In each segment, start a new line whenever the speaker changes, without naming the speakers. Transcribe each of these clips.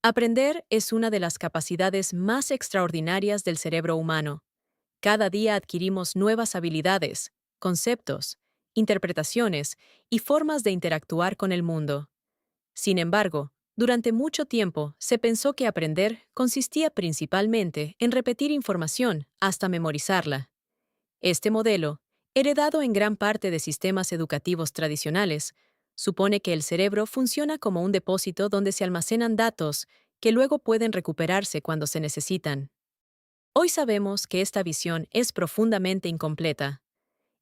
Aprender es una de las capacidades más extraordinarias del cerebro humano. Cada día adquirimos nuevas habilidades, conceptos, interpretaciones y formas de interactuar con el mundo. Sin embargo, durante mucho tiempo se pensó que aprender consistía principalmente en repetir información hasta memorizarla. Este modelo, heredado en gran parte de sistemas educativos tradicionales, supone que el cerebro funciona como un depósito donde se almacenan datos que luego pueden recuperarse cuando se necesitan. Hoy sabemos que esta visión es profundamente incompleta.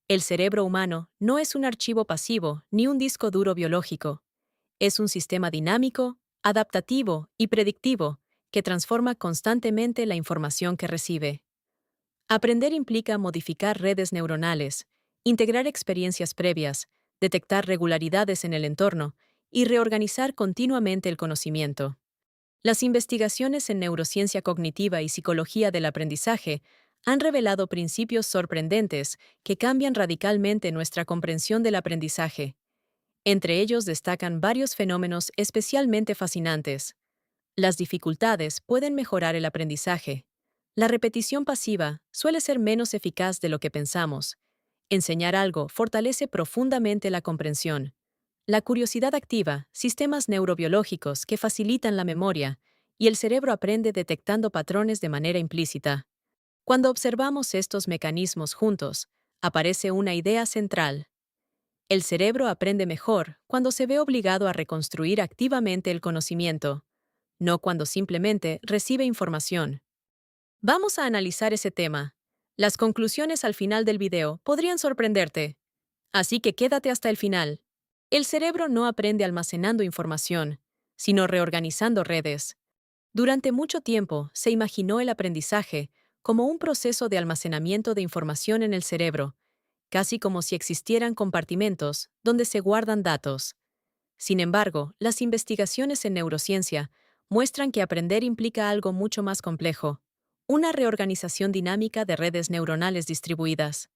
El cerebro humano no es un archivo pasivo ni un disco duro biológico. Es un sistema dinámico, adaptativo y predictivo que transforma constantemente la información que recibe. Aprender implica modificar redes neuronales, integrar experiencias previas, detectar regularidades en el entorno y reorganizar continuamente el conocimiento. Las investigaciones en neurociencia cognitiva y psicología del aprendizaje han revelado principios sorprendentes que cambian radicalmente nuestra comprensión del aprendizaje. Entre ellos destacan varios fenómenos especialmente fascinantes. Las dificultades pueden mejorar el aprendizaje. La repetición pasiva suele ser menos eficaz de lo que pensamos. Enseñar algo fortalece profundamente la comprensión. La curiosidad activa sistemas neurobiológicos que facilitan la memoria, y el cerebro aprende detectando patrones de manera implícita. Cuando observamos estos mecanismos juntos, aparece una idea central. El cerebro aprende mejor cuando se ve obligado a reconstruir activamente el conocimiento, no cuando simplemente recibe información. Vamos a analizar ese tema. Las conclusiones al final del video podrían sorprenderte, así que quédate hasta el final. El cerebro no aprende almacenando información, sino reorganizando redes. Durante mucho tiempo se imaginó el aprendizaje como un proceso de almacenamiento de información en el cerebro, casi como si existieran compartimentos donde se guardan datos. Sin embargo, las investigaciones en neurociencia muestran que aprender implica algo mucho más complejo, una reorganización dinámica de redes neuronales distribuidas.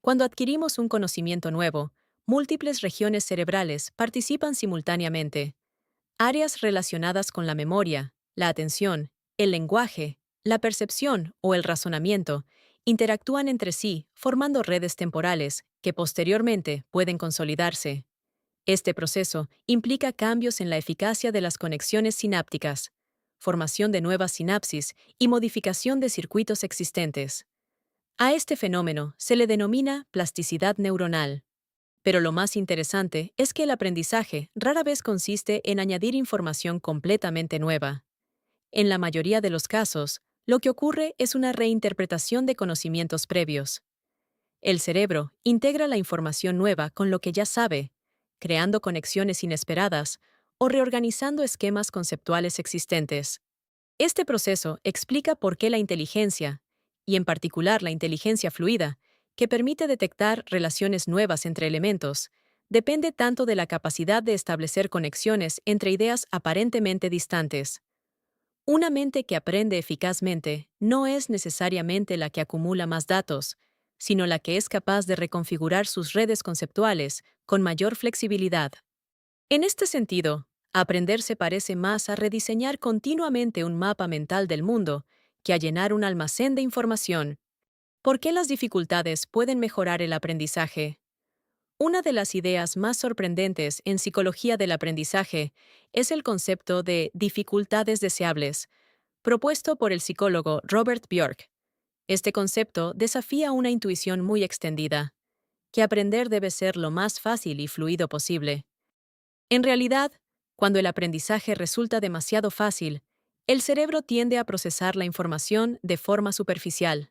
Cuando adquirimos un conocimiento nuevo, múltiples regiones cerebrales participan simultáneamente. Áreas relacionadas con la memoria, la atención, el lenguaje, la percepción o el razonamiento interactúan entre sí, formando redes temporales que posteriormente pueden consolidarse. Este proceso implica cambios en la eficacia de las conexiones sinápticas, formación de nuevas sinapsis y modificación de circuitos existentes. A este fenómeno se le denomina plasticidad neuronal. Pero lo más interesante es que el aprendizaje rara vez consiste en añadir información completamente nueva. En la mayoría de los casos, lo que ocurre es una reinterpretación de conocimientos previos. El cerebro integra la información nueva con lo que ya sabe, creando conexiones inesperadas o reorganizando esquemas conceptuales existentes. Este proceso explica por qué la inteligencia, y en particular la inteligencia fluida, que permite detectar relaciones nuevas entre elementos, depende tanto de la capacidad de establecer conexiones entre ideas aparentemente distantes. Una mente que aprende eficazmente no es necesariamente la que acumula más datos, sino la que es capaz de reconfigurar sus redes conceptuales con mayor flexibilidad. En este sentido, aprender se parece más a rediseñar continuamente un mapa mental del mundo que a llenar un almacén de información. ¿Por qué las dificultades pueden mejorar el aprendizaje? Una de las ideas más sorprendentes en psicología del aprendizaje es el concepto de dificultades deseables, propuesto por el psicólogo Robert Bjork. Este concepto desafía una intuición muy extendida, que aprender debe ser lo más fácil y fluido posible. En realidad, cuando el aprendizaje resulta demasiado fácil, el cerebro tiende a procesar la información de forma superficial.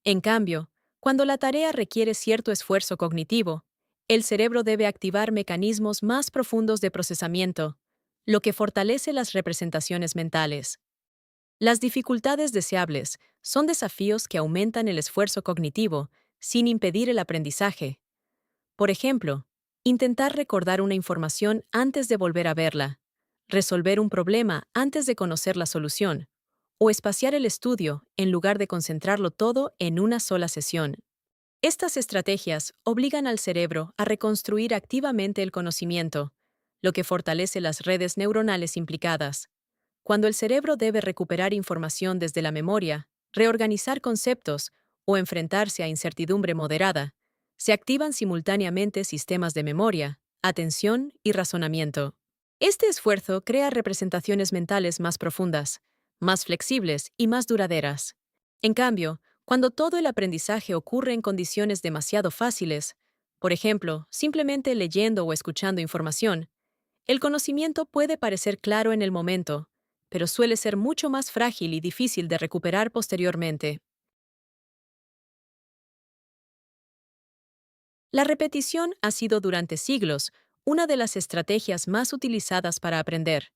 En cambio, cuando la tarea requiere cierto esfuerzo cognitivo, el cerebro debe activar mecanismos más profundos de procesamiento, lo que fortalece las representaciones mentales. Las dificultades deseables son desafíos que aumentan el esfuerzo cognitivo sin impedir el aprendizaje. Por ejemplo, intentar recordar una información antes de volver a verla, resolver un problema antes de conocer la solución, o espaciar el estudio en lugar de concentrarlo todo en una sola sesión. Estas estrategias obligan al cerebro a reconstruir activamente el conocimiento, lo que fortalece las redes neuronales implicadas. Cuando el cerebro debe recuperar información desde la memoria, reorganizar conceptos o enfrentarse a incertidumbre moderada, se activan simultáneamente sistemas de memoria, atención y razonamiento. Este esfuerzo crea representaciones mentales más profundas, más flexibles y más duraderas. En cambio, cuando todo el aprendizaje ocurre en condiciones demasiado fáciles, por ejemplo, simplemente leyendo o escuchando información, el conocimiento puede parecer claro en el momento, pero suele ser mucho más frágil y difícil de recuperar posteriormente. La repetición ha sido durante siglos una de las estrategias más utilizadas para aprender.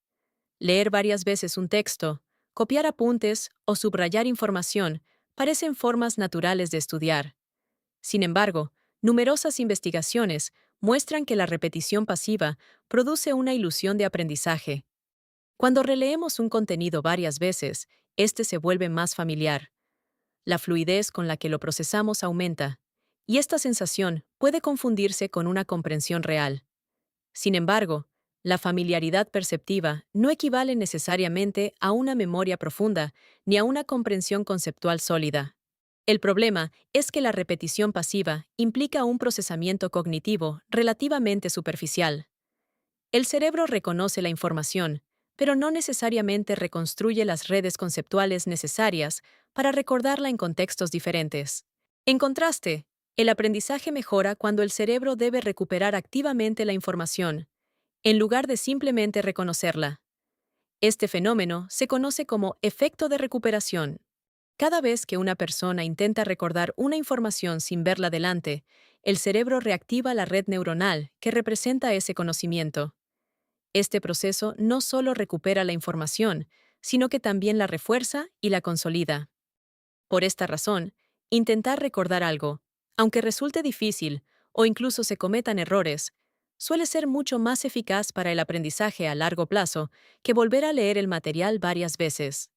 Leer varias veces un texto, copiar apuntes o subrayar información parecen formas naturales de estudiar. Sin embargo, numerosas investigaciones muestran que la repetición pasiva produce una ilusión de aprendizaje. Cuando releemos un contenido varias veces, este se vuelve más familiar. La fluidez con la que lo procesamos aumenta, y esta sensación puede confundirse con una comprensión real. Sin embargo, la familiaridad perceptiva no equivale necesariamente a una memoria profunda ni a una comprensión conceptual sólida. El problema es que la repetición pasiva implica un procesamiento cognitivo relativamente superficial. El cerebro reconoce la información, pero no necesariamente reconstruye las redes conceptuales necesarias para recordarla en contextos diferentes. En contraste, el aprendizaje mejora cuando el cerebro debe recuperar activamente la información, en lugar de simplemente reconocerla. Este fenómeno se conoce como efecto de recuperación. Cada vez que una persona intenta recordar una información sin verla delante, el cerebro reactiva la red neuronal que representa ese conocimiento. Este proceso no solo recupera la información, sino que también la refuerza y la consolida. Por esta razón, intentar recordar algo, aunque resulte difícil o incluso se cometan errores, suele ser mucho más eficaz para el aprendizaje a largo plazo que volver a leer el material varias veces.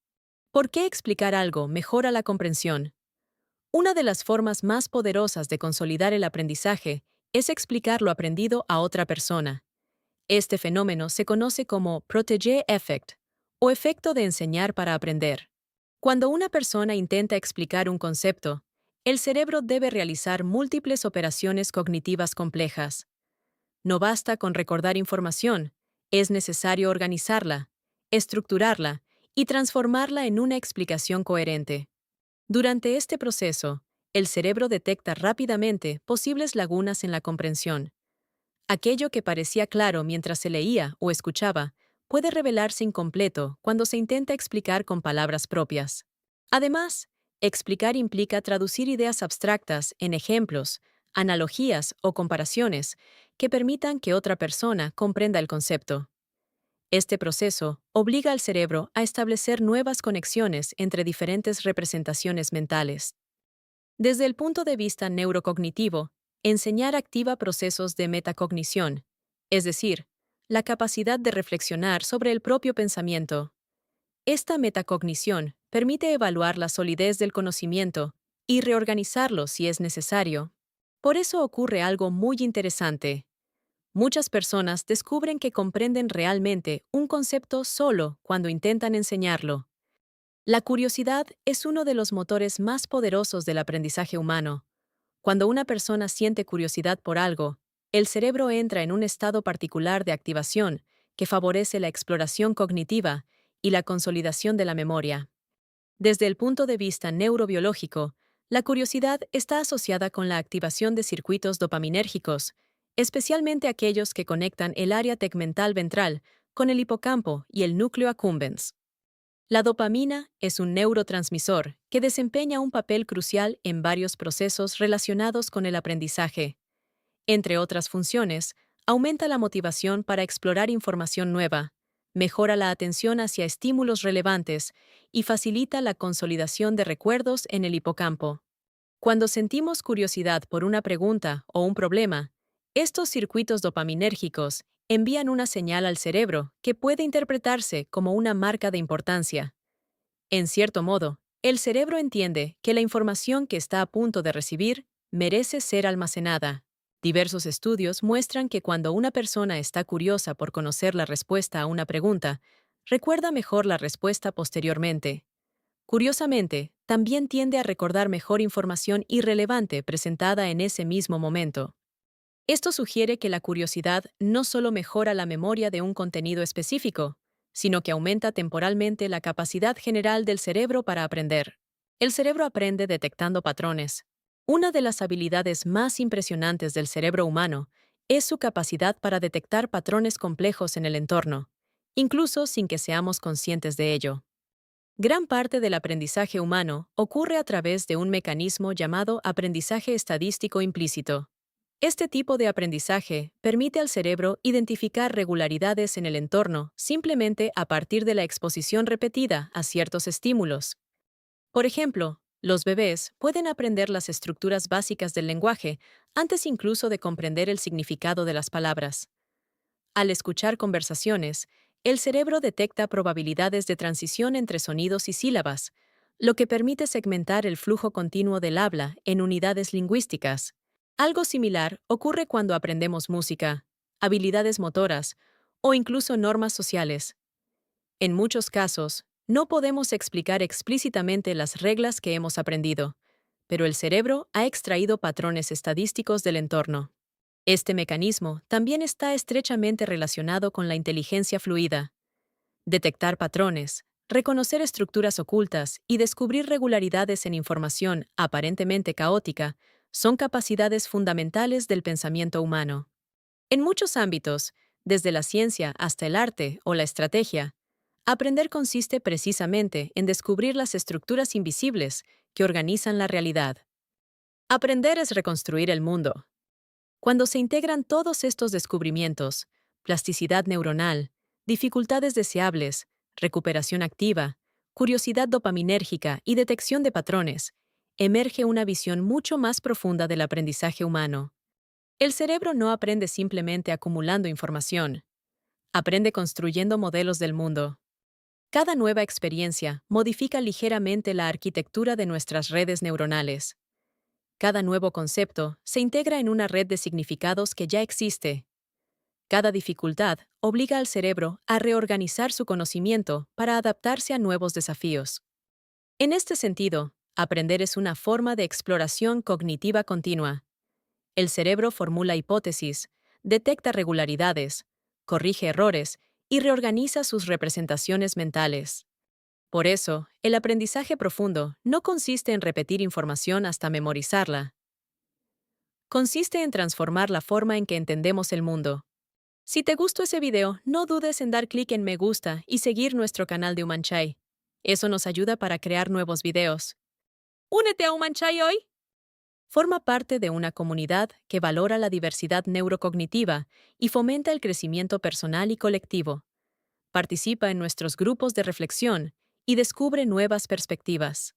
¿Por qué explicar algo mejora la comprensión? Una de las formas más poderosas de consolidar el aprendizaje es explicar lo aprendido a otra persona. Este fenómeno se conoce como protégé effect, o efecto de enseñar para aprender. Cuando una persona intenta explicar un concepto, el cerebro debe realizar múltiples operaciones cognitivas complejas. No basta con recordar información, es necesario organizarla, estructurarla y transformarla en una explicación coherente. Durante este proceso, el cerebro detecta rápidamente posibles lagunas en la comprensión. Aquello que parecía claro mientras se leía o escuchaba puede revelarse incompleto cuando se intenta explicar con palabras propias. Además, explicar implica traducir ideas abstractas en ejemplos, analogías o comparaciones que permitan que otra persona comprenda el concepto. Este proceso obliga al cerebro a establecer nuevas conexiones entre diferentes representaciones mentales. Desde el punto de vista neurocognitivo, enseñar activa procesos de metacognición, es decir, la capacidad de reflexionar sobre el propio pensamiento. Esta metacognición permite evaluar la solidez del conocimiento y reorganizarlo si es necesario. Por eso ocurre algo muy interesante. Muchas personas descubren que comprenden realmente un concepto solo cuando intentan enseñarlo. La curiosidad es uno de los motores más poderosos del aprendizaje humano. Cuando una persona siente curiosidad por algo, el cerebro entra en un estado particular de activación que favorece la exploración cognitiva y la consolidación de la memoria. Desde el punto de vista neurobiológico, la curiosidad está asociada con la activación de circuitos dopaminérgicos, especialmente aquellos que conectan el área tegmental ventral con el hipocampo y el núcleo accumbens. La dopamina es un neurotransmisor que desempeña un papel crucial en varios procesos relacionados con el aprendizaje. Entre otras funciones, aumenta la motivación para explorar información nueva, mejora la atención hacia estímulos relevantes y facilita la consolidación de recuerdos en el hipocampo. Cuando sentimos curiosidad por una pregunta o un problema, estos circuitos dopaminérgicos envían una señal al cerebro que puede interpretarse como una marca de importancia. En cierto modo, el cerebro entiende que la información que está a punto de recibir merece ser almacenada. Diversos estudios muestran que cuando una persona está curiosa por conocer la respuesta a una pregunta, recuerda mejor la respuesta posteriormente. Curiosamente, también tiende a recordar mejor información irrelevante presentada en ese mismo momento. Esto sugiere que la curiosidad no solo mejora la memoria de un contenido específico, sino que aumenta temporalmente la capacidad general del cerebro para aprender. El cerebro aprende detectando patrones. Una de las habilidades más impresionantes del cerebro humano es su capacidad para detectar patrones complejos en el entorno, incluso sin que seamos conscientes de ello. Gran parte del aprendizaje humano ocurre a través de un mecanismo llamado aprendizaje estadístico implícito. Este tipo de aprendizaje permite al cerebro identificar regularidades en el entorno simplemente a partir de la exposición repetida a ciertos estímulos. Por ejemplo, los bebés pueden aprender las estructuras básicas del lenguaje antes incluso de comprender el significado de las palabras. Al escuchar conversaciones, el cerebro detecta probabilidades de transición entre sonidos y sílabas, lo que permite segmentar el flujo continuo del habla en unidades lingüísticas. Algo similar ocurre cuando aprendemos música, habilidades motoras o incluso normas sociales. En muchos casos, no podemos explicar explícitamente las reglas que hemos aprendido, pero el cerebro ha extraído patrones estadísticos del entorno. Este mecanismo también está estrechamente relacionado con la inteligencia fluida. Detectar patrones, reconocer estructuras ocultas y descubrir regularidades en información aparentemente caótica son capacidades fundamentales del pensamiento humano. En muchos ámbitos, desde la ciencia hasta el arte o la estrategia, aprender consiste precisamente en descubrir las estructuras invisibles que organizan la realidad. Aprender es reconstruir el mundo. Cuando se integran todos estos descubrimientos, plasticidad neuronal, dificultades deseables, recuperación activa, curiosidad dopaminérgica y detección de patrones, emerge una visión mucho más profunda del aprendizaje humano. El cerebro no aprende simplemente acumulando información, aprende construyendo modelos del mundo. Cada nueva experiencia modifica ligeramente la arquitectura de nuestras redes neuronales. Cada nuevo concepto se integra en una red de significados que ya existe. Cada dificultad obliga al cerebro a reorganizar su conocimiento para adaptarse a nuevos desafíos. En este sentido, aprender es una forma de exploración cognitiva continua. El cerebro formula hipótesis, detecta regularidades, corrige errores y reorganiza sus representaciones mentales. Por eso, el aprendizaje profundo no consiste en repetir información hasta memorizarla. Consiste en transformar la forma en que entendemos el mundo. Si te gustó ese video, no dudes en dar clic en me gusta y seguir nuestro canal de Umanchai. Eso nos ayuda para crear nuevos videos. ¡Únete a Umanchai hoy! Forma parte de una comunidad que valora la diversidad neurocognitiva y fomenta el crecimiento personal y colectivo. Participa en nuestros grupos de reflexión y descubre nuevas perspectivas.